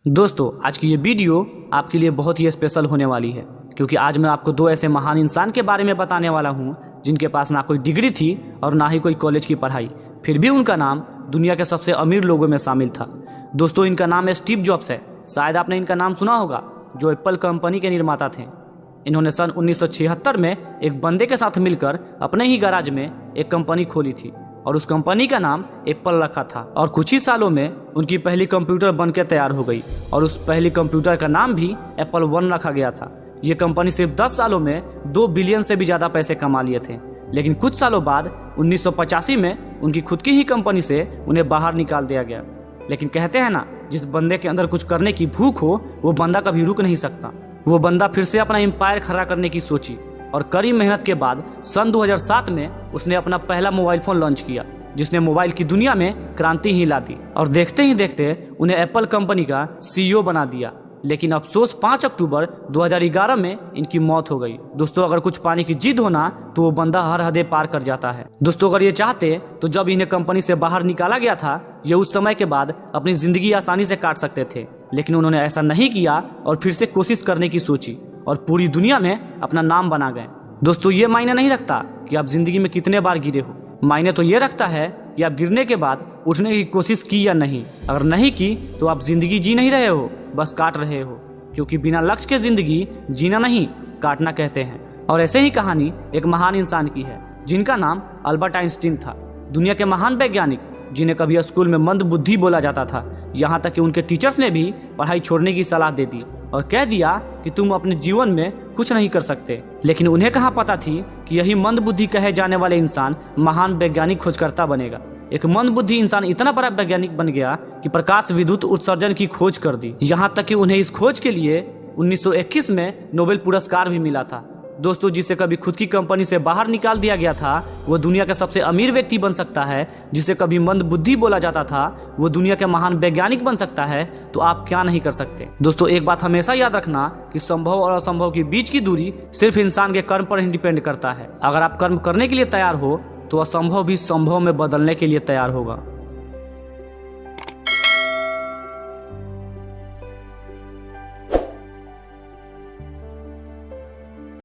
दोस्तों आज की ये वीडियो आपके लिए बहुत ही स्पेशल होने वाली है, क्योंकि आज मैं आपको दो ऐसे महान इंसान के बारे में बताने वाला हूँ जिनके पास ना कोई डिग्री थी और ना ही कोई कॉलेज की पढ़ाई, फिर भी उनका नाम दुनिया के सबसे अमीर लोगों में शामिल था। दोस्तों इनका नाम स्टीव जॉब्स है। शायद आपने इनका नाम सुना होगा, जो एप्पल कंपनी के निर्माता थे। इन्होंने सन 1976 में एक बंदे के साथ मिलकर अपने ही गैराज में एक कंपनी खोली थी और उस कंपनी का नाम एप्पल रखा था। और कुछ ही सालों में उनकी पहली कंप्यूटर बनकर तैयार हो गई और उस पहली कंप्यूटर का नाम भी एप्पल 1 रखा गया था। ये कंपनी सिर्फ 10 सालों में 2 बिलियन से भी ज़्यादा पैसे कमा लिए थे। लेकिन कुछ सालों बाद 1985 में उनकी खुद की ही कंपनी से उन्हें बाहर निकाल दिया गया। लेकिन कहते हैं ना, जिस बंदे के अंदर कुछ करने की भूख हो वो बंदा कभी रुक नहीं सकता। वो बंदा फिर से अपना एम्पायर खड़ा करने की सोची और कड़ी मेहनत के बाद सन 2007 में उसने अपना पहला मोबाइल फ़ोन लॉन्च किया, जिसने मोबाइल की दुनिया में क्रांति ही ला दी और देखते ही देखते उन्हें एप्पल कंपनी का CEO बना दिया। लेकिन अफसोस 5 अक्टूबर 2011 में इनकी मौत हो गई। दोस्तों अगर कुछ पाने की जिद होना तो वो बंदा हर हदें पार कर जाता है। दोस्तों अगर ये चाहते तो जब इन्हें कंपनी से बाहर निकाला गया था, ये उस समय के बाद अपनी ज़िंदगी आसानी से काट सकते थे। लेकिन उन्होंने ऐसा नहीं किया और फिर से कोशिश करने की सोची और पूरी दुनिया में अपना नाम बना गए। दोस्तों ये मायने नहीं रखता कि आप जिंदगी में कितने बार गिरे हो, मायने तो ये रखता है कि आप गिरने के बाद उठने की कोशिश की या नहीं। अगर नहीं की तो आप जिंदगी जी नहीं रहे हो, बस काट रहे हो, क्योंकि बिना लक्ष्य के जिंदगी जीना नहीं काटना कहते हैं। और ऐसे ही कहानी एक महान इंसान की है जिनका नाम अल्बर्ट आइंस्टीन था। दुनिया के महान वैज्ञानिक जिन्हें कभी स्कूल में मंद बुद्धि बोला जाता था, यहाँ तक कि उनके टीचर्स ने भी पढ़ाई छोड़ने की सलाह दे दी और कह दिया कि तुम अपने जीवन में कुछ नहीं कर सकते। लेकिन उन्हें कहाँ पता थी कि यही मंद बुद्धि कहे जाने वाले इंसान महान वैज्ञानिक खोजकर्ता बनेगा। एक मंद बुद्धि इंसान इतना बड़ा वैज्ञानिक बन गया कि प्रकाश विद्युत उत्सर्जन की खोज कर दी। यहाँ तक कि उन्हें इस खोज के लिए 1921 में नोबेल पुरस्कार भी मिला था। दोस्तों जिसे कभी खुद की कंपनी से बाहर निकाल दिया गया था वो दुनिया का सबसे अमीर व्यक्ति बन सकता है। जिसे कभी मंद बुद्धि बोला जाता था वो दुनिया के महान वैज्ञानिक बन सकता है। तो आप क्या नहीं कर सकते। दोस्तों एक बात हमेशा याद रखना कि संभव और असंभव के बीच की दूरी सिर्फ इंसान के कर्म पर ही डिपेंड करता है। अगर आप कर्म करने के लिए तैयार हो तो असंभव भी संभव में बदलने के लिए तैयार होगा।